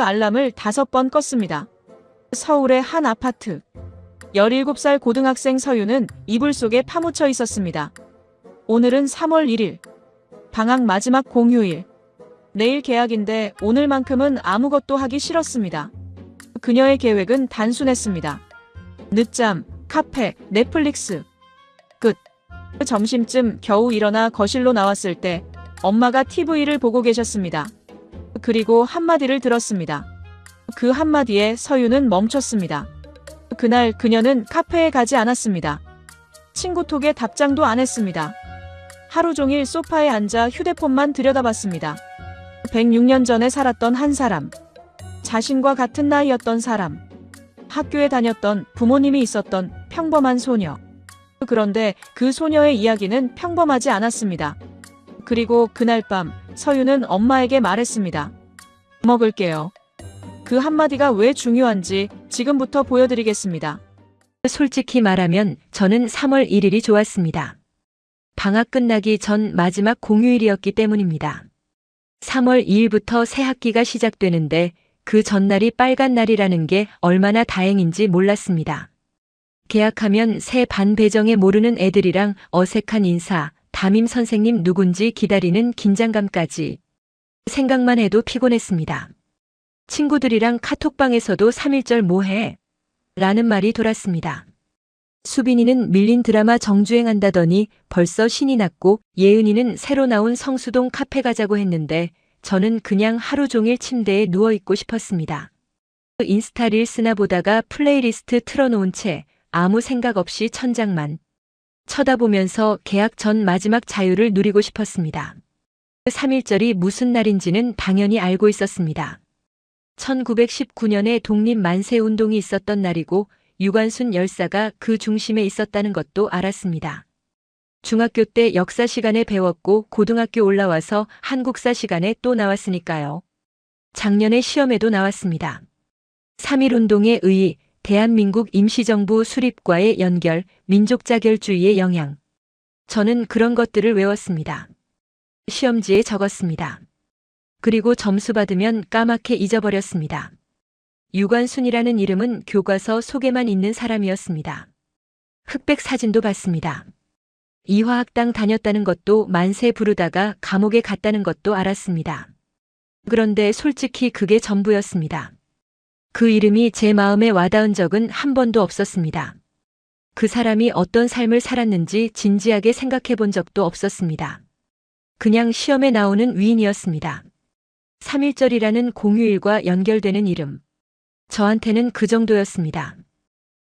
알람을 5번 껐습니다. 서울의 한 아파트. 17살 고등학생 서유는 이불 속에 파묻혀 있었습니다. 오늘은 3월 1일. 방학 마지막 공휴일. 내일 개학인데 오늘만큼은 아무것도 하기 싫었습니다. 그녀의 계획은 단순했습니다. 늦잠, 카페, 넷플릭스. 끝. 점심쯤 겨우 일어나 거실로 나왔을 때 엄마가 TV를 보고 계셨습니다. 그리고 한마디를 들었습니다. 그 한마디에 서유는 멈췄습니다. 그날 그녀는 카페에 가지 않았습니다. 친구 톡에 답장도 안 했습니다. 하루 종일 소파에 앉아 휴대폰만 들여다봤습니다. 106년 전에 살았던 한 사람. 자신과 같은 나이였던 사람. 학교에 다녔던 부모님이 있었던 평범한 소녀. 그런데 그 소녀의 이야기는 평범하지 않았습니다. 그리고 그날 밤 서유는 엄마에게 말했습니다. 먹을게요. 그 한마디가 왜 중요한지 지금부터 보여드리겠습니다. 솔직히 말하면 저는 3월 1일이 좋았습니다. 방학 끝나기 전 마지막 공휴일이었기 때문입니다. 3월 2일부터 새 학기가 시작되는데 그 전날이 빨간 날이라는 게 얼마나 다행인지 몰랐습니다. 개학하면 새 반 배정에 모르는 애들이랑 어색한 인사, 담임 선생님 누군지 기다리는 긴장감까지. 생각만 해도 피곤했습니다. 친구들이랑 카톡방에서도 3.1절 뭐해? 라는 말이 돌았습니다. 수빈이는 밀린 드라마 정주행한다더니 벌써 신이 났고 예은이는 새로 나온 성수동 카페 가자고 했는데 저는 그냥 하루 종일 침대에 누워있고 싶었습니다. 인스타 릴스나 보다가 플레이리스트 틀어놓은 채 아무 생각 없이 천장만 쳐다보면서 개학 전 마지막 자유를 누리고 싶었습니다. 3.1절이 무슨 날인지는 당연히 알고 있었습니다. 1919년에 독립 만세 운동이 있었던 날이고 유관순 열사가 그 중심에 있었다는 것도 알았습니다. 중학교 때 역사 시간에 배웠고 고등학교 올라와서 한국사 시간에 또 나왔으니까요. 작년에 시험에도 나왔습니다. 3.1운동의 의의, 대한민국 임시정부 수립과의 연결, 민족자결주의의 영향. 저는 그런 것들을 외웠습니다. 시험지에 적었습니다. 그리고 점수 받으면 까맣게 잊어버렸습니다. 유관순이라는 이름은 교과서 속에만 있는 사람이었습니다. 흑백 사진도 봤습니다. 이화학당 다녔다는 것도 만세 부르다가 감옥에 갔다는 것도 알았습니다. 그런데 솔직히 그게 전부였습니다. 그 이름이 제 마음에 와닿은 적은 한 번도 없었습니다. 그 사람이 어떤 삶을 살았는지 진지하게 생각해 본 적도 없었습니다. 그냥 시험에 나오는 위인이었습니다. 3.1절이라는 공휴일과 연결되는 이름. 저한테는 그 정도였습니다.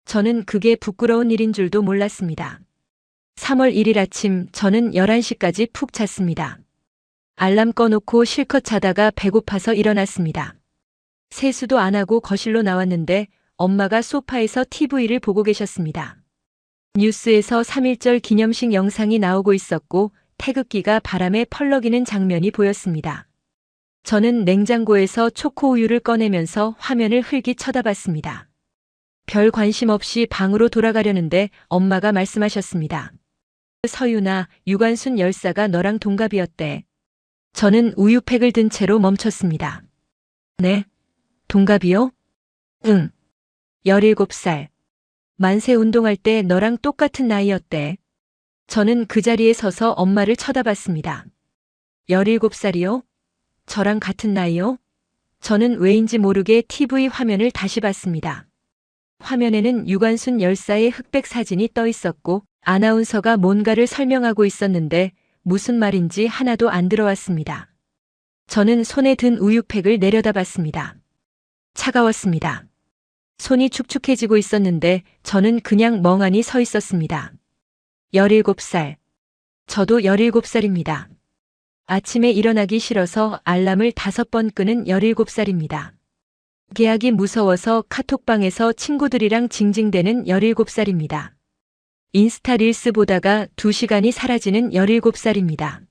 저는 그게 부끄러운 일인 줄도 몰랐습니다. 3월 1일 아침 저는 11시까지 푹 잤습니다. 알람 꺼놓고 실컷 자다가 배고파서 일어났습니다. 세수도 안 하고 거실로 나왔는데 엄마가 소파에서 TV를 보고 계셨습니다. 뉴스에서 3.1절 기념식 영상이 나오고 있었고 태극기가 바람에 펄럭이는 장면이 보였습니다. 저는 냉장고에서 초코우유를 꺼내면서 화면을 흘기 쳐다봤습니다. 별 관심 없이 방으로 돌아가려는데 엄마가 말씀하셨습니다. 서유나 유관순 열사가 너랑 동갑이었대. 저는 우유팩을 든 채로 멈췄습니다. 네? 동갑이요? 응. 17살. 만세 운동할 때 너랑 똑같은 나이였대. 저는 그 자리에 서서 엄마를 쳐다봤습니다. 17살이요? 저랑 같은 나이요? 저는 왜인지 모르게 TV 화면을 다시 봤습니다. 화면에는 유관순 열사의 흑백 사진이 떠 있었고 아나운서가 뭔가를 설명하고 있었는데 무슨 말인지 하나도 안 들어왔습니다. 저는 손에 든 우유팩을 내려다봤습니다. 차가웠습니다. 손이 축축해지고 있었는데 저는 그냥 멍하니 서 있었습니다. 17살. 저도 17살입니다. 아침에 일어나기 싫어서 알람을 5번 끄는 17살입니다. 개학이 무서워서 카톡방에서 친구들이랑 징징대는 17살입니다. 인스타 릴스 보다가 2시간이 사라지는 17살입니다.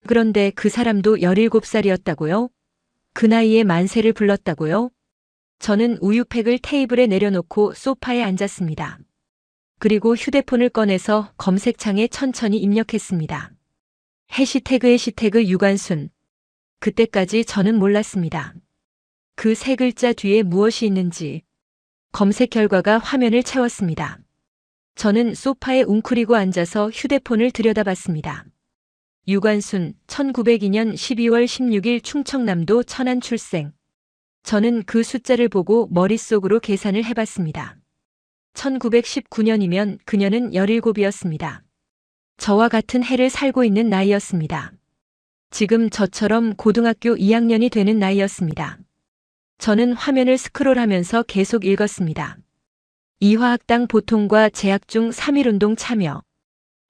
그런데 그 사람도 17살이었다고요? 그 나이에 만세를 불렀다고요? 저는 우유팩을 테이블에 내려놓고 소파에 앉았습니다. 그리고 휴대폰을 꺼내서 검색창에 천천히 입력했습니다. 해시태그 유관순. 그때까지 저는 몰랐습니다. 그 세 글자 뒤에 무엇이 있는지 검색 결과가 화면을 채웠습니다. 저는 소파에 웅크리고 앉아서 휴대폰을 들여다봤습니다. 유관순, 1902년 12월 16일 충청남도 천안 출생. 저는 그 숫자를 보고 머릿속으로 계산을 해봤습니다. 1919년이면 그녀는 17이었습니다. 저와 같은 해를 살고 있는 나이였습니다. 지금 저처럼 고등학교 2학년이 되는 나이였습니다. 저는 화면을 스크롤하면서 계속 읽었습니다. 이화학당 보통과 재학 중 3.1운동 참여.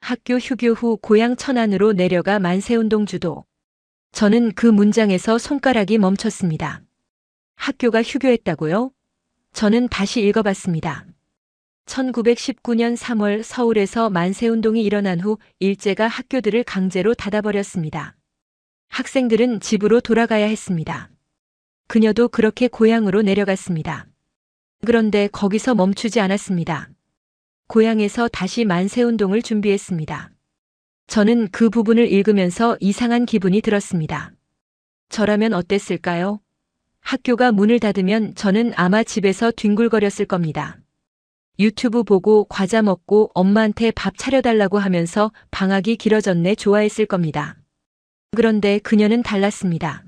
학교 휴교 후 고향 천안으로 내려가 만세운동 주도. 저는 그 문장에서 손가락이 멈췄습니다. 학교가 휴교했다고요? 저는 다시 읽어봤습니다. 1919년 3월 서울에서 만세운동이 일어난 후 일제가 학교들을 강제로 닫아버렸습니다. 학생들은 집으로 돌아가야 했습니다. 그녀도 그렇게 고향으로 내려갔습니다. 그런데 거기서 멈추지 않았습니다. 고향에서 다시 만세운동을 준비했습니다. 저는 그 부분을 읽으면서 이상한 기분이 들었습니다. 저라면 어땠을까요? 학교가 문을 닫으면 저는 아마 집에서 뒹굴거렸을 겁니다. 유튜브 보고 과자 먹고 엄마한테 밥 차려달라고 하면서 방학이 길어졌네 좋아했을 겁니다. 그런데 그녀는 달랐습니다.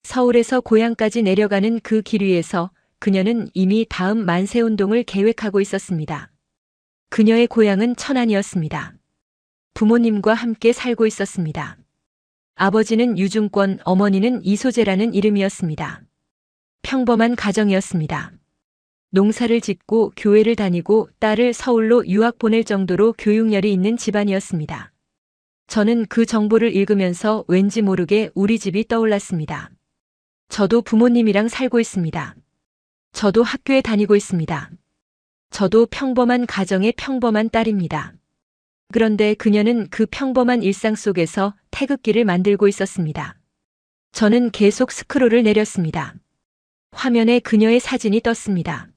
서울에서 고향까지 내려가는 그 길 위에서 그녀는 이미 다음 만세운동을 계획하고 있었습니다. 그녀의 고향은 천안이었습니다. 부모님과 함께 살고 있었습니다. 아버지는 유중권, 어머니는 이소재라는 이름이었습니다. 평범한 가정이었습니다. 농사를 짓고 교회를 다니고 딸을 서울로 유학 보낼 정도로 교육열이 있는 집안이었습니다. 저는 그 정보를 읽으면서 왠지 모르게 우리 집이 떠올랐습니다. 저도 부모님이랑 살고 있습니다. 저도 학교에 다니고 있습니다. 저도 평범한 가정의 평범한 딸입니다. 그런데 그녀는 그 평범한 일상 속에서 태극기를 만들고 있었습니다. 저는 계속 스크롤을 내렸습니다. 화면에 그녀의 사진이 떴습니다.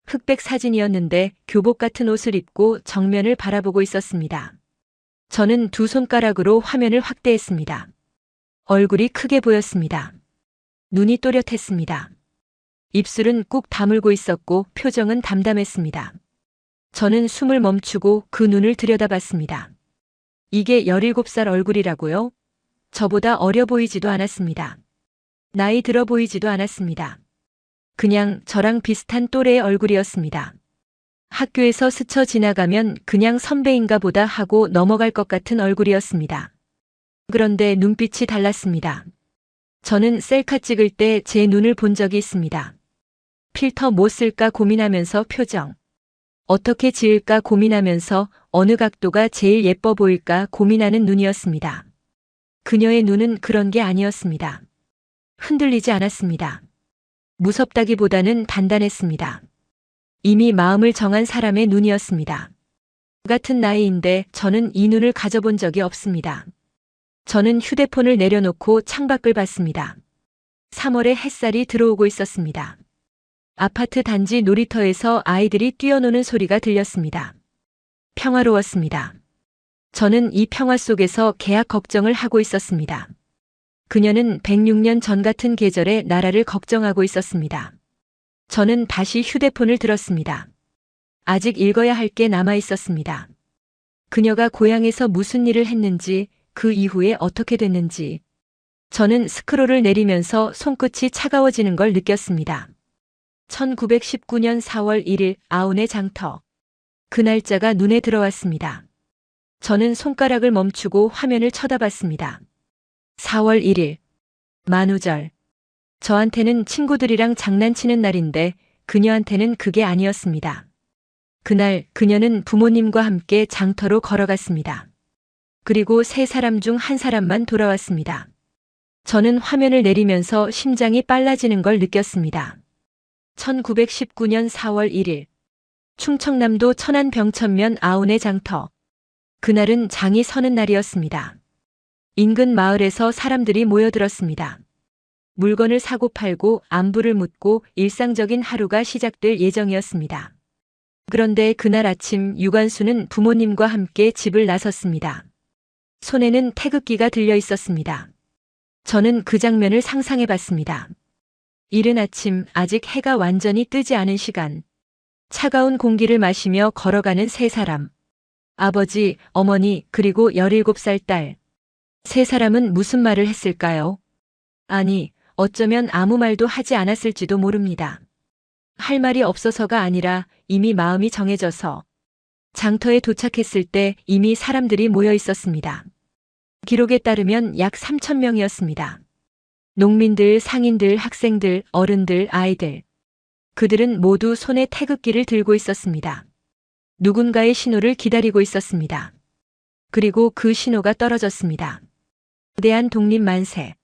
흑백 사진이었는데 교복 같은 옷을 입고 정면을 바라보고 있었습니다. 저는 두 손가락으로 화면을 확대했습니다. 얼굴이 크게 보였습니다. 눈이 또렷했습니다. 입술은 꾹 다물고 있었고 표정은 담담했습니다. 저는 숨을 멈추고 그 눈을 들여다봤습니다. 이게 17살 얼굴이라고요? 저보다 어려 보이지도 않았습니다. 나이 들어 보이지도 않았습니다. 그냥 저랑 비슷한 또래의 얼굴이었습니다. 학교에서 스쳐 지나가면 그냥 선배인가 보다 하고 넘어갈 것 같은 얼굴이었습니다. 그런데 눈빛이 달랐습니다. 저는 셀카 찍을 때 제 눈을 본 적이 있습니다. 필터 뭐 쓸까 고민하면서 표정. 어떻게 지을까 고민하면서 어느 각도가 제일 예뻐 보일까 고민하는 눈이었습니다. 그녀의 눈은 그런 게 아니었습니다. 흔들리지 않았습니다. 무섭다기보다는 단단했습니다. 이미 마음을 정한 사람의 눈이었습니다. 같은 나이인데 저는 이 눈을 가져본 적이 없습니다. 저는 휴대폰을 내려놓고 창밖을 봤습니다. 3월에 햇살이 들어오고 있었습니다. 아파트 단지 놀이터에서 아이들이 뛰어노는 소리가 들렸습니다. 평화로웠습니다. 저는 이 평화 속에서 계약 걱정을 하고 있었습니다. 그녀는 106년 전 같은 계절에 나라를 걱정하고 있었습니다. 저는 다시 휴대폰을 들었습니다. 아직 읽어야 할 게 남아 있었습니다. 그녀가 고향에서 무슨 일을 했는지, 그 이후에 어떻게 됐는지. 저는 스크롤을 내리면서 손끝이 차가워지는 걸 느꼈습니다. 1919년 4월 1일 아운의 장터. 그 날짜가 눈에 들어왔습니다. 저는 손가락을 멈추고 화면을 쳐다봤습니다. 4월 1일. 만우절. 저한테는 친구들이랑 장난치는 날인데 그녀한테는 그게 아니었습니다. 그날 그녀는 부모님과 함께 장터로 걸어갔습니다. 그리고 세 사람 중 한 사람만 돌아왔습니다. 저는 화면을 내리면서 심장이 빨라지는 걸 느꼈습니다. 1919년 4월 1일. 충청남도 천안 병천면 아운의 장터. 그날은 장이 서는 날이었습니다. 인근 마을에서 사람들이 모여들었습니다. 물건을 사고 팔고 안부를 묻고 일상적인 하루가 시작될 예정이었습니다. 그런데 그날 아침 유관수는 부모님과 함께 집을 나섰습니다. 손에는 태극기가 들려 있었습니다. 저는 그 장면을 상상해 봤습니다. 이른 아침 아직 해가 완전히 뜨지 않은 시간. 차가운 공기를 마시며 걸어가는 세 사람. 아버지, 어머니, 그리고 17살 딸. 세 사람은 무슨 말을 했을까요? 아니, 어쩌면 아무 말도 하지 않았을지도 모릅니다. 할 말이 없어서가 아니라 이미 마음이 정해져서 장터에 도착했을 때 이미 사람들이 모여 있었습니다. 기록에 따르면 약 3,000명이었습니다. 농민들, 상인들, 학생들, 어른들, 아이들. 그들은 모두 손에 태극기를 들고 있었습니다. 누군가의 신호를 기다리고 있었습니다. 그리고 그 신호가 떨어졌습니다. 대한 독립 만세.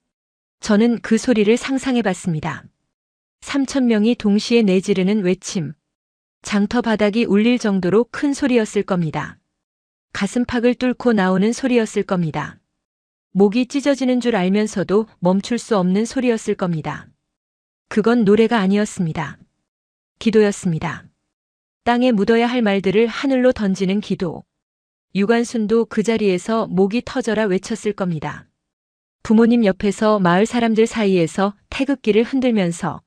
저는 그 소리를 상상해 봤습니다. 3,000명이 동시에 내지르는 외침. 장터 바닥이 울릴 정도로 큰 소리였을 겁니다. 가슴팍을 뚫고 나오는 소리였을 겁니다. 목이 찢어지는 줄 알면서도 멈출 수 없는 소리였을 겁니다. 그건 노래가 아니었습니다. 기도였습니다. 땅에 묻어야 할 말들을 하늘로 던지는 기도. 유관순도 그 자리에서 목이 터져라 외쳤을 겁니다. 부모님 옆에서 마을 사람들 사이에서 태극기를 흔들면서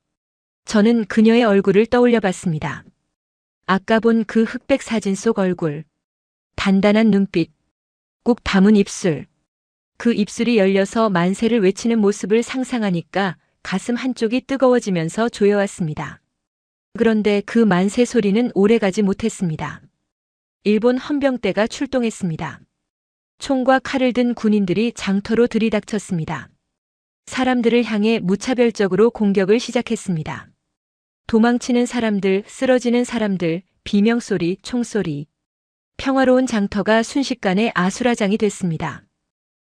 저는 그녀의 얼굴을 떠올려 봤습니다. 아까 본 그 흑백 사진 속 얼굴. 단단한 눈빛. 꾹 담은 입술. 그 입술이 열려서 만세를 외치는 모습을 상상하니까 가슴 한쪽이 뜨거워지면서 조여왔습니다. 그런데 그 만세 소리는 오래가지 못했습니다. 일본 헌병대가 출동했습니다. 총과 칼을 든 군인들이 장터로 들이닥쳤습니다. 사람들을 향해 무차별적으로 공격을 시작했습니다. 도망치는 사람들, 쓰러지는 사람들, 비명소리, 총소리. 평화로운 장터가 순식간에 아수라장이 됐습니다.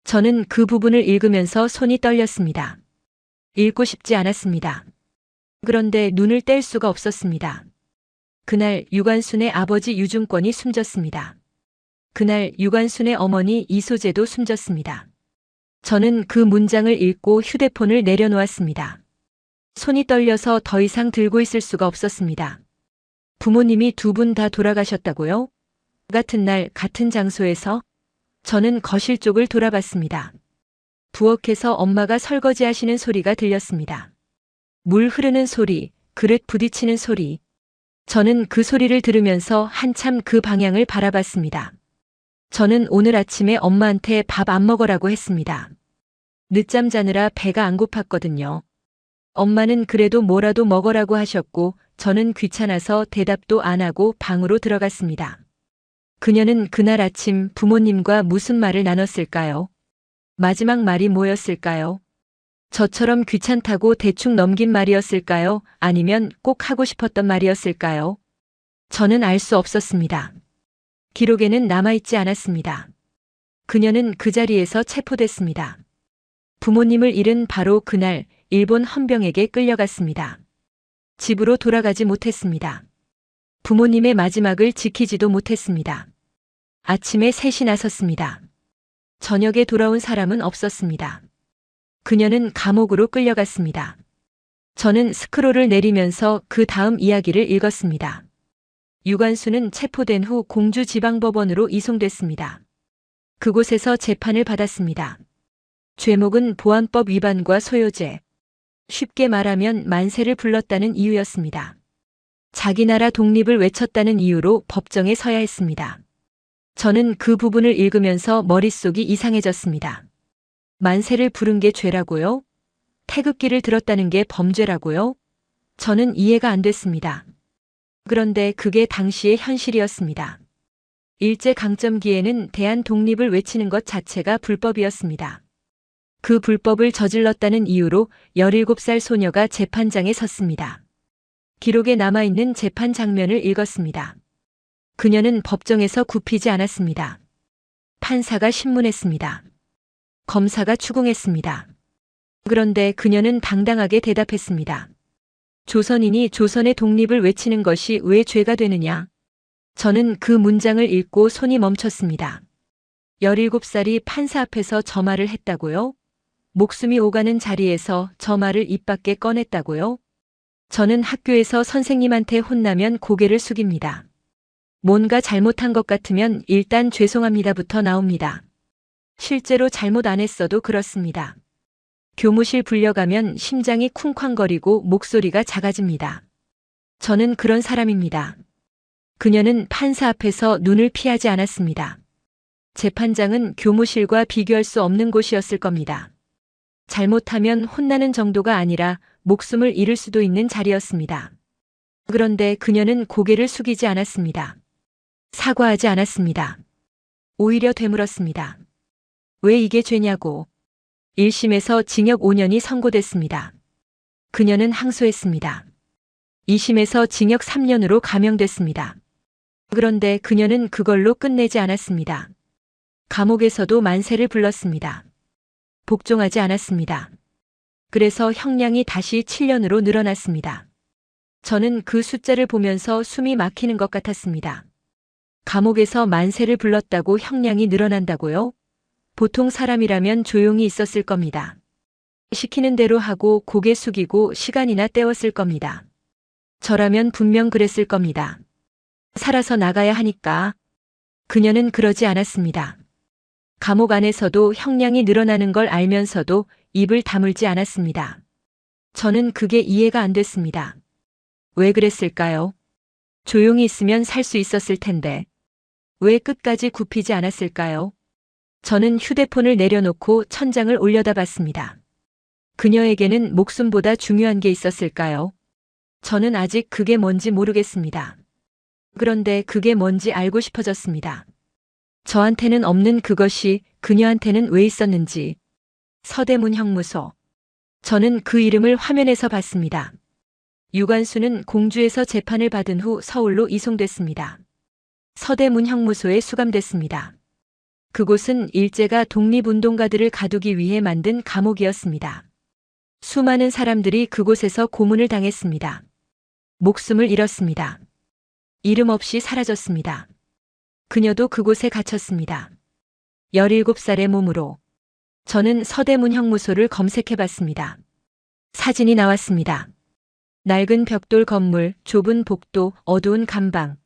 저는 그 부분을 읽으면서 손이 떨렸습니다. 읽고 싶지 않았습니다. 그런데 눈을 뗄 수가 없었습니다. 그날 유관순의 아버지 유중권이 숨졌습니다. 그날 유관순의 어머니 이소재도 숨졌습니다. 저는 그 문장을 읽고 휴대폰을 내려놓았습니다. 손이 떨려서 더 이상 들고 있을 수가 없었습니다. 부모님이 두 분 다 돌아가셨다고요? 같은 날 같은 장소에서 저는 거실 쪽을 돌아봤습니다. 부엌에서 엄마가 설거지하시는 소리가 들렸습니다. 물 흐르는 소리, 그릇 부딪히는 소리. 저는 그 소리를 들으면서 한참 그 방향을 바라봤습니다. 저는 오늘 아침에 엄마한테 밥 안 먹으라고 했습니다. 늦잠 자느라 배가 안 고팠거든요. 엄마는 그래도 뭐라도 먹으라고 하셨고 저는 귀찮아서 대답도 안 하고 방으로 들어갔습니다. 그녀는 그날 아침 부모님과 무슨 말을 나눴을까요? 마지막 말이 뭐였을까요? 저처럼 귀찮다고 대충 넘긴 말이었을까요? 아니면 꼭 하고 싶었던 말이었을까요? 저는 알 수 없었습니다. 기록에는 남아있지 않았습니다. 그녀는 그 자리에서 체포됐습니다. 부모님을 잃은 바로 그날 일본 헌병에게 끌려갔습니다. 집으로 돌아가지 못했습니다. 부모님의 마지막을 지키지도 못했습니다. 아침에 셋이 나섰습니다. 저녁에 돌아온 사람은 없었습니다. 그녀는 감옥으로 끌려갔습니다. 저는 스크롤을 내리면서 그 다음 이야기를 읽었습니다. 유관순은 체포된 후 공주지방법원으로 이송됐습니다. 그곳에서 재판을 받았습니다. 죄목은 보안법 위반과 소요죄. 쉽게 말하면 만세를 불렀다는 이유였습니다. 자기 나라 독립을 외쳤다는 이유로 법정에 서야 했습니다. 저는 그 부분을 읽으면서 머릿속이 이상해졌습니다. 만세를 부른 게 죄라고요? 태극기를 들었다는 게 범죄라고요? 저는 이해가 안 됐습니다. 그런데 그게 당시의 현실이었습니다. 일제강점기에는 대한 독립을 외치는 것 자체가 불법이었습니다. 그 불법을 저질렀다는 이유로 17살 소녀가 재판장에 섰습니다. 기록에 남아있는 재판 장면을 읽었습니다. 그녀는 법정에서 굽히지 않았습니다. 판사가 신문했습니다. 검사가 추궁했습니다. 그런데 그녀는 당당하게 대답했습니다. 조선인이 조선의 독립을 외치는 것이 왜 죄가 되느냐? 저는 그 문장을 읽고 손이 멈췄습니다. 17살이 판사 앞에서 저 말을 했다고요? 목숨이 오가는 자리에서 저 말을 입 밖에 꺼냈다고요? 저는 학교에서 선생님한테 혼나면 고개를 숙입니다. 뭔가 잘못한 것 같으면 일단 죄송합니다부터 나옵니다. 실제로 잘못 안 했어도 그렇습니다. 교무실 불려가면 심장이 쿵쾅거리고 목소리가 작아집니다. 저는 그런 사람입니다. 그녀는 판사 앞에서 눈을 피하지 않았습니다. 재판장은 교무실과 비교할 수 없는 곳이었을 겁니다. 잘못하면 혼나는 정도가 아니라 목숨을 잃을 수도 있는 자리였습니다. 그런데 그녀는 고개를 숙이지 않았습니다. 사과하지 않았습니다. 오히려 되물었습니다. 왜 이게 죄냐고. 1심에서 징역 5년이 선고됐습니다. 그녀는 항소했습니다. 2심에서 징역 3년으로 감형됐습니다. 그런데 그녀는 그걸로 끝내지 않았습니다. 감옥에서도 만세를 불렀습니다. 복종하지 않았습니다. 그래서 형량이 다시 7년으로 늘어났습니다. 저는 그 숫자를 보면서 숨이 막히는 것 같았습니다. 감옥에서 만세를 불렀다고 형량이 늘어난다고요? 보통 사람이라면 조용히 있었을 겁니다. 시키는 대로 하고 고개 숙이고 시간이나 때웠을 겁니다. 저라면 분명 그랬을 겁니다. 살아서 나가야 하니까. 그녀는 그러지 않았습니다. 감옥 안에서도 형량이 늘어나는 걸 알면서도 입을 다물지 않았습니다. 저는 그게 이해가 안 됐습니다. 왜 그랬을까요? 조용히 있으면 살 수 있었을 텐데. 왜 끝까지 굽히지 않았을까요? 저는 휴대폰을 내려놓고 천장을 올려다봤습니다. 그녀에게는 목숨보다 중요한 게 있었을까요? 저는 아직 그게 뭔지 모르겠습니다. 그런데 그게 뭔지 알고 싶어졌습니다. 저한테는 없는 그것이 그녀한테는 왜 있었는지. 서대문 형무소. 저는 그 이름을 화면에서 봤습니다. 유관수는 공주에서 재판을 받은 후 서울로 이송됐습니다. 서대문 형무소에 수감됐습니다. 그곳은 일제가 독립운동가들을 가두기 위해 만든 감옥이었습니다. 수많은 사람들이 그곳에서 고문을 당했습니다. 목숨을 잃었습니다. 이름 없이 사라졌습니다. 그녀도 그곳에 갇혔습니다. 17살의 몸으로. 저는 서대문 형무소를 검색해봤습니다. 사진이 나왔습니다. 낡은 벽돌 건물, 좁은 복도, 어두운 감방.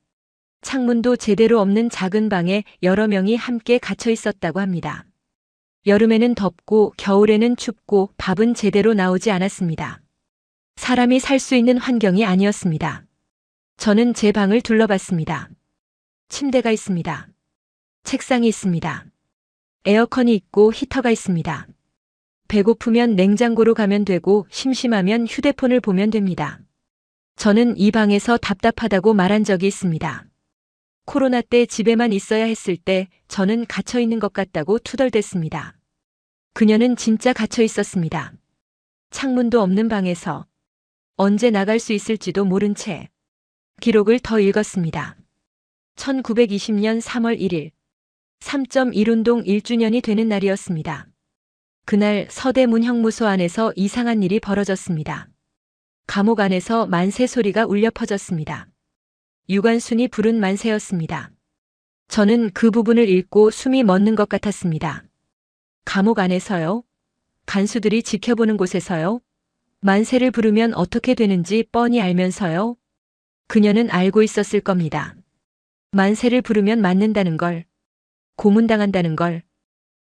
창문도 제대로 없는 작은 방에 여러 명이 함께 갇혀 있었다고 합니다. 여름에는 덥고 겨울에는 춥고 밥은 제대로 나오지 않았습니다. 사람이 살 수 있는 환경이 아니었습니다. 저는 제 방을 둘러봤습니다. 침대가 있습니다. 책상이 있습니다. 에어컨이 있고 히터가 있습니다. 배고프면 냉장고로 가면 되고 심심하면 휴대폰을 보면 됩니다. 저는 이 방에서 답답하다고 말한 적이 있습니다. 코로나 때 집에만 있어야 했을 때 저는 갇혀 있는 것 같다고 투덜댔습니다. 그녀는 진짜 갇혀 있었습니다. 창문도 없는 방에서. 언제 나갈 수 있을지도 모른 채. 기록을 더 읽었습니다. 1920년 3월 1일 3.1운동 1주년이 되는 날이었습니다. 그날 서대문 형무소 안에서 이상한 일이 벌어졌습니다. 감옥 안에서 만세 소리가 울려 퍼졌습니다. 유관순이 부른 만세였습니다. 저는 그 부분을 읽고 숨이 멎는 것 같았습니다. 감옥 안에서요? 간수들이 지켜보는 곳에서요? 만세를 부르면 어떻게 되는지 뻔히 알면서요? 그녀는 알고 있었을 겁니다. 만세를 부르면 맞는다는 걸, 고문당한다는 걸,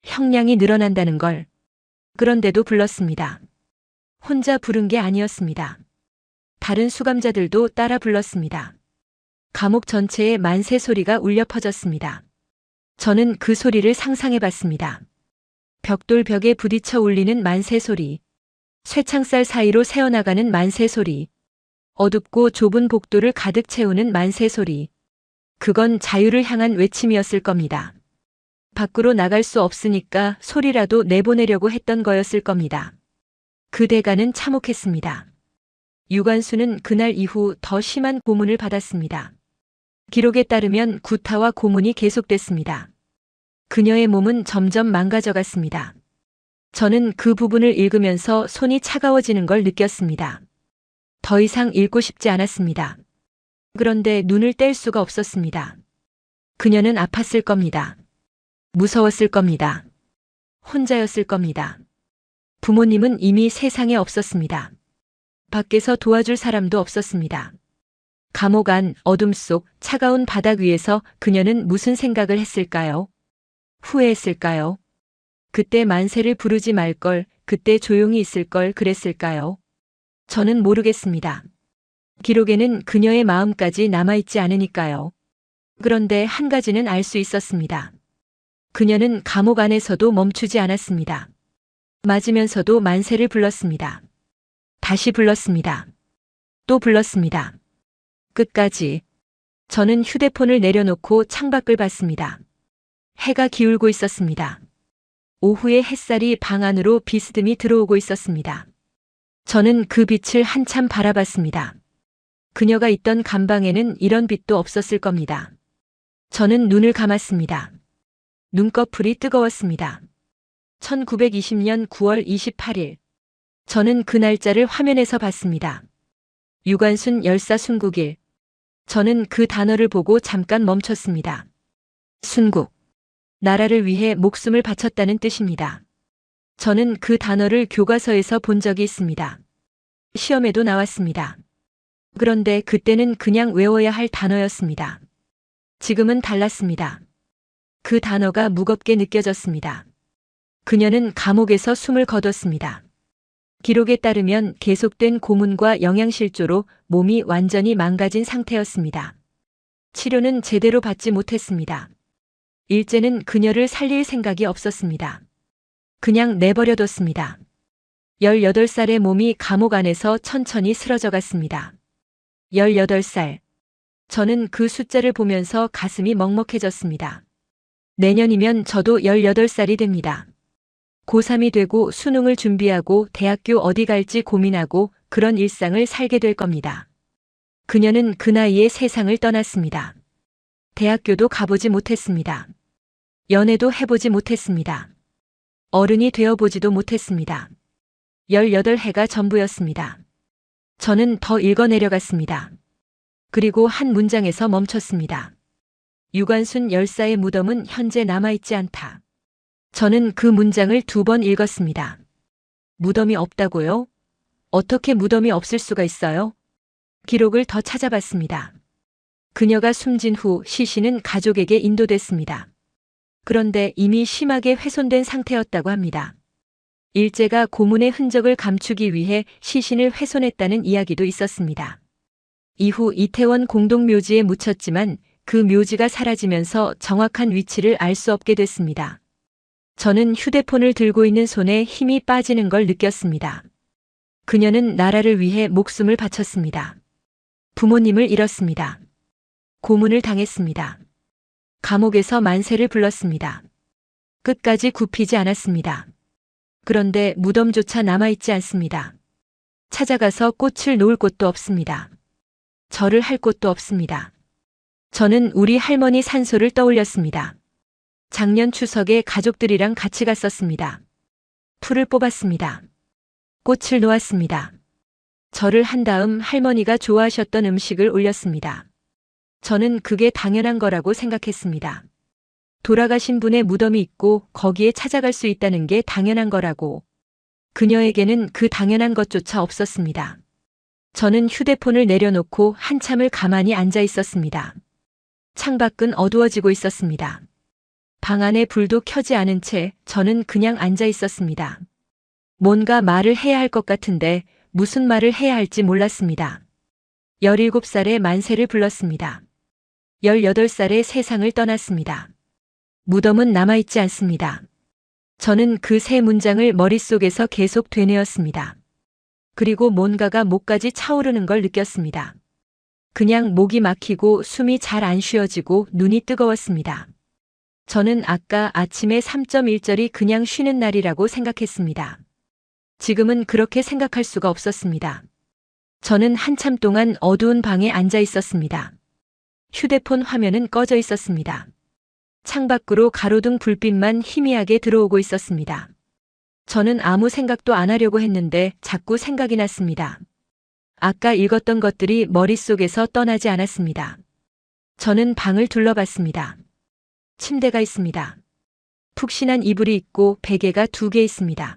형량이 늘어난다는 걸. 그런데도 불렀습니다. 혼자 부른 게 아니었습니다. 다른 수감자들도 따라 불렀습니다. 감옥 전체에 만세 소리가 울려 퍼졌습니다. 저는 그 소리를 상상해 봤습니다. 벽돌 벽에 부딪혀 울리는 만세 소리, 쇠창살 사이로 새어나가는 만세 소리, 어둡고 좁은 복도를 가득 채우는 만세 소리. 그건 자유를 향한 외침이었을 겁니다. 밖으로 나갈 수 없으니까 소리라도 내보내려고 했던 거였을 겁니다. 그 대가는 참혹했습니다. 유관수는 그날 이후 더 심한 고문을 받았습니다. 기록에 따르면 구타와 고문이 계속됐습니다. 그녀의 몸은 점점 망가져갔습니다. 저는 그 부분을 읽으면서 손이 차가워지는 걸 느꼈습니다. 더 이상 읽고 싶지 않았습니다. 그런데 눈을 뗄 수가 없었습니다. 그녀는 아팠을 겁니다. 무서웠을 겁니다. 혼자였을 겁니다. 부모님은 이미 세상에 없었습니다. 밖에서 도와줄 사람도 없었습니다. 감옥 안 어둠 속 차가운 바닥 위에서 그녀는 무슨 생각을 했을까요? 후회했을까요? 그때 만세를 부르지 말 걸, 그때 조용히 있을 걸 그랬을까요? 저는 모르겠습니다. 기록에는 그녀의 마음까지 남아있지 않으니까요. 그런데 한 가지는 알 수 있었습니다. 그녀는 감옥 안에서도 멈추지 않았습니다. 맞으면서도 만세를 불렀습니다. 다시 불렀습니다. 또 불렀습니다. 끝까지. 저는 휴대폰을 내려놓고 창밖을 봤습니다. 해가 기울고 있었습니다. 오후의 햇살이 방 안으로 비스듬히 들어오고 있었습니다. 저는 그 빛을 한참 바라봤습니다. 그녀가 있던 감방에는 이런 빛도 없었을 겁니다. 저는 눈을 감았습니다. 눈꺼풀이 뜨거웠습니다. 1920년 9월 28일. 저는 그 날짜를 화면에서 봤습니다. 유관순 열사 순국일. 저는 그 단어를 보고 잠깐 멈췄습니다. 순국. 나라를 위해 목숨을 바쳤다는 뜻입니다. 저는 그 단어를 교과서에서 본 적이 있습니다. 시험에도 나왔습니다. 그런데 그때는 그냥 외워야 할 단어였습니다. 지금은 달랐습니다. 그 단어가 무겁게 느껴졌습니다. 그녀는 감옥에서 숨을 거뒀습니다. 기록에 따르면 계속된 고문과 영양실조로 몸이 완전히 망가진 상태였습니다. 치료는 제대로 받지 못했습니다. 일제는 그녀를 살릴 생각이 없었습니다. 그냥 내버려뒀습니다. 18살의 몸이 감옥 안에서 천천히 쓰러져 갔습니다. 18살. 저는 그 숫자를 보면서 가슴이 먹먹해졌습니다. 내년이면 저도 18살이 됩니다. 고3이 되고 수능을 준비하고 대학교 어디 갈지 고민하고 그런 일상을 살게 될 겁니다. 그녀는 그 나이에 세상을 떠났습니다. 대학교도 가보지 못했습니다. 연애도 해보지 못했습니다. 어른이 되어보지도 못했습니다. 18해가 전부였습니다. 저는 더 읽어내려갔습니다. 그리고 한 문장에서 멈췄습니다. 유관순 열사의 무덤은 현재 남아있지 않다. 저는 그 문장을 2번 읽었습니다. 무덤이 없다고요? 어떻게 무덤이 없을 수가 있어요? 기록을 더 찾아봤습니다. 그녀가 숨진 후 시신은 가족에게 인도됐습니다. 그런데 이미 심하게 훼손된 상태였다고 합니다. 일제가 고문의 흔적을 감추기 위해 시신을 훼손했다는 이야기도 있었습니다. 이후 이태원 공동묘지에 묻혔지만 그 묘지가 사라지면서 정확한 위치를 알 수 없게 됐습니다. 저는 휴대폰을 들고 있는 손에 힘이 빠지는 걸 느꼈습니다. 그녀는 나라를 위해 목숨을 바쳤습니다. 부모님을 잃었습니다. 고문을 당했습니다. 감옥에서 만세를 불렀습니다. 끝까지 굽히지 않았습니다. 그런데 무덤조차 남아있지 않습니다. 찾아가서 꽃을 놓을 곳도 없습니다. 절을 할 곳도 없습니다. 저는 우리 할머니 산소를 떠올렸습니다. 작년 추석에 가족들이랑 같이 갔었습니다. 풀을 뽑았습니다. 꽃을 놓았습니다. 절을 한 다음 할머니가 좋아하셨던 음식을 올렸습니다. 저는 그게 당연한 거라고 생각했습니다. 돌아가신 분의 무덤이 있고 거기에 찾아갈 수 있다는 게 당연한 거라고. 그녀에게는 그 당연한 것조차 없었습니다. 저는 휴대폰을 내려놓고 한참을 가만히 앉아 있었습니다. 창밖은 어두워지고 있었습니다. 방 안에 불도 켜지 않은 채 저는 그냥 앉아 있었습니다. 뭔가 말을 해야 할 것 같은데 무슨 말을 해야 할지 몰랐습니다. 17살에 만세를 불렀습니다. 18살에 세상을 떠났습니다. 무덤은 남아있지 않습니다. 저는 그 세 문장을 머릿속에서 계속 되뇌었습니다. 그리고 뭔가가 목까지 차오르는 걸 느꼈습니다. 그냥 목이 막히고 숨이 잘 안 쉬어지고 눈이 뜨거웠습니다. 저는 아까 아침에 3.1절이 그냥 쉬는 날이라고 생각했습니다. 지금은 그렇게 생각할 수가 없었습니다. 저는 한참 동안 어두운 방에 앉아 있었습니다. 휴대폰 화면은 꺼져 있었습니다. 창밖으로 가로등 불빛만 희미하게 들어오고 있었습니다. 저는 아무 생각도 안 하려고 했는데 자꾸 생각이 났습니다. 아까 읽었던 것들이 머릿속에서 떠나지 않았습니다. 저는 방을 둘러봤습니다. 침대가 있습니다. 푹신한 이불이 있고 베개가 2개 있습니다.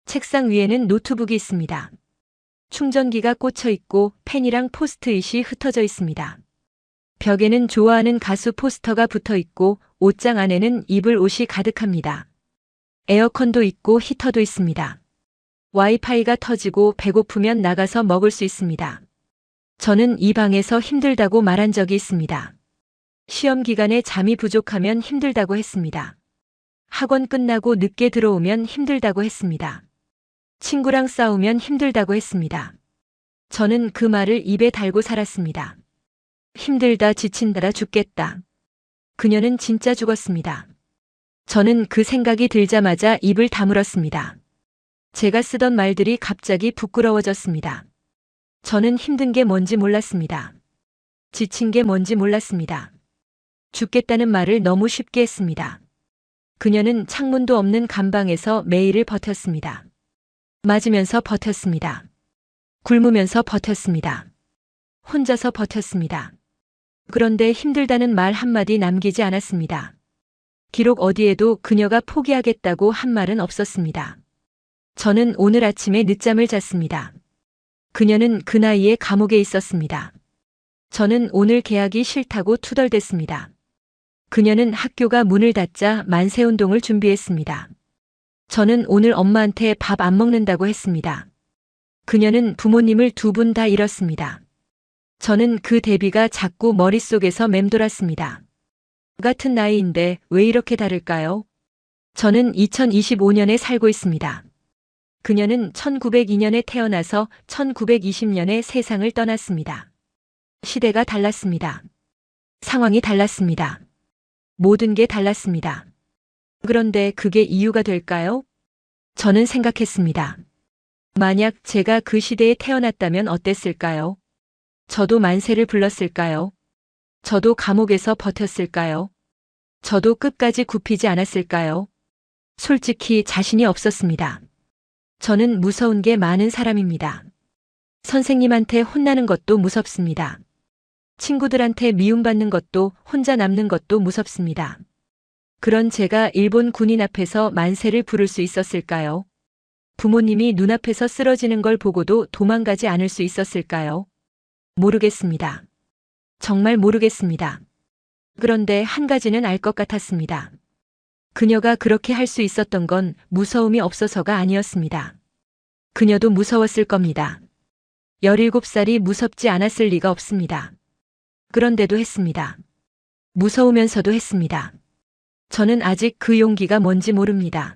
책상 위에는 노트북이 있습니다. 충전기가 꽂혀 있고 펜이랑 포스트잇이 흩어져 있습니다. 벽에는 좋아하는 가수 포스터가 붙어 있고 옷장 안에는 입을 옷이 가득합니다. 에어컨도 있고 히터도 있습니다. 와이파이가 터지고 배고프면 나가서 먹을 수 있습니다. 저는 이 방에서 힘들다고 말한 적이 있습니다. 시험 기간에 잠이 부족하면 힘들다고 했습니다. 학원 끝나고 늦게 들어오면 힘들다고 했습니다. 친구랑 싸우면 힘들다고 했습니다. 저는 그 말을 입에 달고 살았습니다. 힘들다, 지친다, 죽겠다. 그녀는 진짜 죽었습니다. 저는 그 생각이 들자마자 입을 다물었습니다. 제가 쓰던 말들이 갑자기 부끄러워졌습니다. 저는 힘든 게 뭔지 몰랐습니다. 지친 게 뭔지 몰랐습니다. 죽겠다는 말을 너무 쉽게 했습니다. 그녀는 창문도 없는 감방에서 매일을 버텼습니다. 맞으면서 버텼습니다. 굶으면서 버텼습니다. 혼자서 버텼습니다. 그런데 힘들다는 말 한마디 남기지 않았습니다. 기록 어디에도 그녀가 포기하겠다고 한 말은 없었습니다. 저는 오늘 아침에 늦잠을 잤습니다. 그녀는 그 나이에 감옥에 있었습니다. 저는 오늘 계약이 싫다고 투덜댔습니다. 그녀는 학교가 문을 닫자 만세운동을 준비했습니다. 저는 오늘 엄마한테 밥 안 먹는다고 했습니다. 그녀는 부모님을 두 분 다 잃었습니다. 저는 그 대비가 자꾸 머릿속에서 맴돌았습니다. 같은 나이인데 왜 이렇게 다를까요? 저는 2025년에 살고 있습니다. 그녀는 1902년에 태어나서 1920년에 세상을 떠났습니다. 시대가 달랐습니다. 상황이 달랐습니다. 모든 게 달랐습니다. 그런데 그게 이유가 될까요? 저는 생각했습니다. 만약 제가 그 시대에 태어났다면 어땠을까요? 저도 만세를 불렀을까요? 저도 감옥에서 버텼을까요? 저도 끝까지 굽히지 않았을까요? 솔직히 자신이 없었습니다. 저는 무서운 게 많은 사람입니다. 선생님한테 혼나는 것도 무섭습니다. 친구들한테 미움받는 것도 혼자 남는 것도 무섭습니다. 그런 제가 일본 군인 앞에서 만세를 부를 수 있었을까요? 부모님이 눈앞에서 쓰러지는 걸 보고도 도망가지 않을 수 있었을까요? 모르겠습니다. 정말 모르겠습니다. 그런데 한 가지는 알 것 같았습니다. 그녀가 그렇게 할 수 있었던 건 무서움이 없어서가 아니었습니다. 그녀도 무서웠을 겁니다. 17살이 무섭지 않았을 리가 없습니다. 그런데도 했습니다. 무서우면서도 했습니다. 저는 아직 그 용기가 뭔지 모릅니다.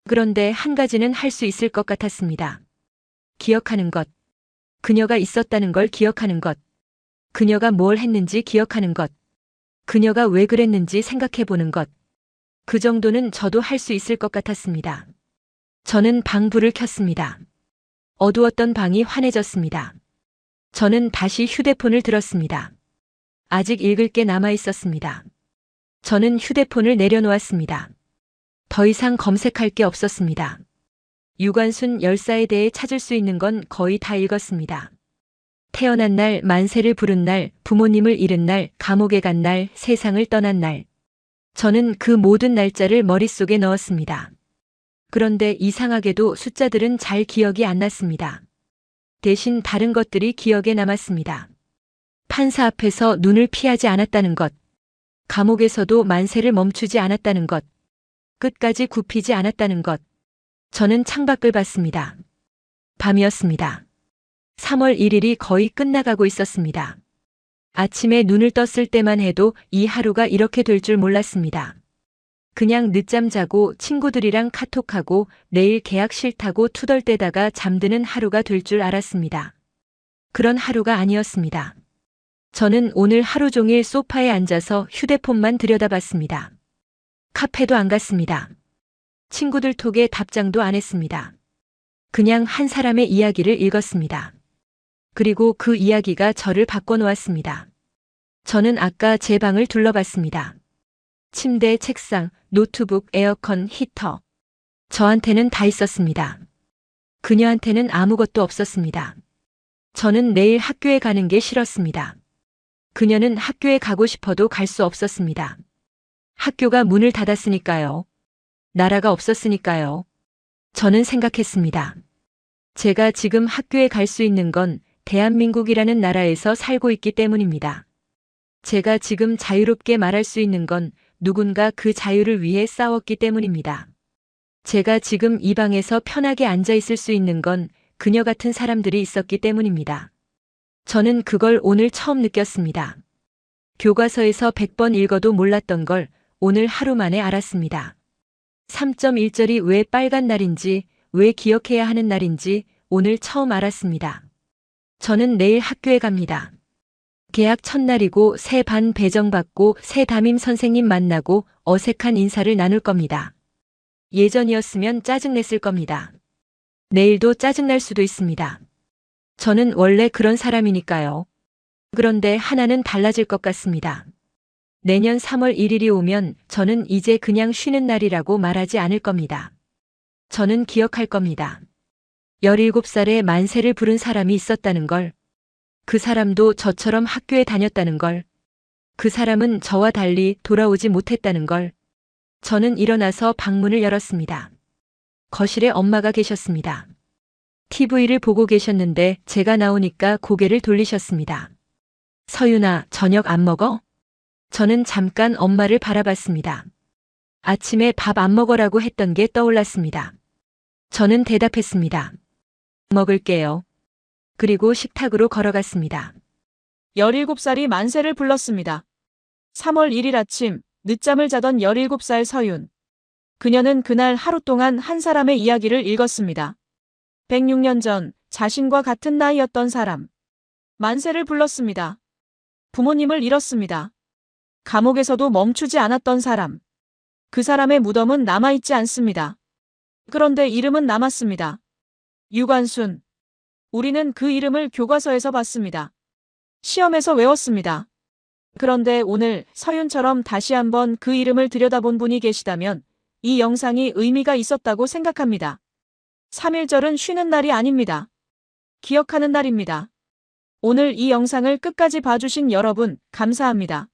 그런데 한 가지는 할 수 있을 것 같았습니다. 기억하는 것. 그녀가 있었다는 걸 기억하는 것. 그녀가 뭘 했는지 기억하는 것. 그녀가 왜 그랬는지 생각해 보는 것. 그 정도는 저도 할 수 있을 것 같았습니다. 저는 방불을 켰습니다. 어두웠던 방이 환해졌습니다. 저는 다시 휴대폰을 들었습니다. 아직 읽을 게 남아 있었습니다. 저는 휴대폰을 내려놓았습니다. 더 이상 검색할 게 없었습니다. 유관순 열사에 대해 찾을 수 있는 건 거의 다 읽었습니다. 태어난 날, 만세를 부른 날, 부모님을 잃은 날, 감옥에 간 날, 세상을 떠난 날. 저는 그 모든 날짜를 머릿속에 넣었습니다. 그런데 이상하게도 숫자들은 잘 기억이 안 났습니다. 대신 다른 것들이 기억에 남았습니다. 판사 앞에서 눈을 피하지 않았다는 것. 감옥에서도 만세를 멈추지 않았다는 것. 끝까지 굽히지 않았다는 것. 저는 창밖을 봤습니다. 밤이었습니다. 3월 1일이 거의 끝나가고 있었습니다. 아침에 눈을 떴을 때만 해도 이 하루가 이렇게 될 줄 몰랐습니다. 그냥 늦잠 자고 친구들이랑 카톡하고 내일 계약 싫다고 투덜대다가 잠드는 하루가 될 줄 알았습니다. 그런 하루가 아니었습니다. 저는 오늘 하루 종일 소파에 앉아서 휴대폰만 들여다봤습니다. 카페도 안 갔습니다. 친구들 톡에 답장도 안 했습니다. 그냥 한 사람의 이야기를 읽었습니다. 그리고 그 이야기가 저를 바꿔놓았습니다. 저는 아까 제 방을 둘러봤습니다. 침대, 책상, 노트북, 에어컨, 히터. 저한테는 다 있었습니다. 그녀한테는 아무것도 없었습니다. 저는 내일 학교에 가는 게 싫었습니다. 그녀는 학교에 가고 싶어도 갈 수 없었습니다. 학교가 문을 닫았으니까요. 나라가 없었으니까요. 저는 생각했습니다. 제가 지금 학교에 갈 수 있는 건 대한민국이라는 나라에서 살고 있기 때문입니다. 제가 지금 자유롭게 말할 수 있는 건 누군가 그 자유를 위해 싸웠기 때문입니다. 제가 지금 이 방에서 편하게 앉아 있을 수 있는 건 그녀 같은 사람들이 있었기 때문입니다. 저는 그걸 오늘 처음 느꼈습니다. 교과서에서 100번 읽어도 몰랐던 걸 오늘 하루 만에 알았습니다. 3.1절이 왜 빨간 날인지, 왜 기억해야 하는 날인지 오늘 처음 알았습니다. 저는 내일 학교에 갑니다. 개학 첫날이고 새 반 배정받고 새 담임 선생님 만나고 어색한 인사를 나눌 겁니다. 예전이었으면 짜증냈을 겁니다. 내일도 짜증날 수도 있습니다. 저는 원래 그런 사람이니까요. 그런데 하나는 달라질 것 같습니다. 내년 3월 1일이 오면 저는 이제 그냥 쉬는 날이라고 말하지 않을 겁니다. 저는 기억할 겁니다. 17살에 만세를 부른 사람이 있었다는 걸, 그 사람도 저처럼 학교에 다녔다는 걸, 그 사람은 저와 달리 돌아오지 못했다는 걸. 저는 일어나서 방문을 열었습니다. 거실에 엄마가 계셨습니다. TV를 보고 계셨는데 제가 나오니까 고개를 돌리셨습니다. 서윤아, 저녁 안 먹어? 저는 잠깐 엄마를 바라봤습니다. 아침에 밥 안 먹으라고 했던 게 떠올랐습니다. 저는 대답했습니다. 먹을게요. 그리고 식탁으로 걸어갔습니다. 17살이 만세를 불렀습니다. 3월 1일 아침 늦잠을 자던 17살 서윤. 그녀는 그날 하루 동안 한 사람의 이야기를 읽었습니다. 106년 전 자신과 같은 나이였던 사람. 만세를 불렀습니다. 부모님을 잃었습니다. 감옥에서도 멈추지 않았던 사람. 그 사람의 무덤은 남아있지 않습니다. 그런데 이름은 남았습니다. 유관순. 우리는 그 이름을 교과서에서 봤습니다. 시험에서 외웠습니다. 그런데 오늘 서윤처럼 다시 한번 그 이름을 들여다본 분이 계시다면 이 영상이 의미가 있었다고 생각합니다. 3.1절은 쉬는 날이 아닙니다. 기억하는 날입니다. 오늘 이 영상을 끝까지 봐주신 여러분, 감사합니다.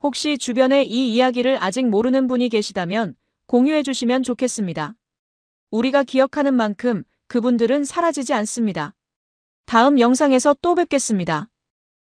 혹시 주변에 이 이야기를 아직 모르는 분이 계시다면 공유해 주시면 좋겠습니다. 우리가 기억하는 만큼 그분들은 사라지지 않습니다. 다음 영상에서 또 뵙겠습니다.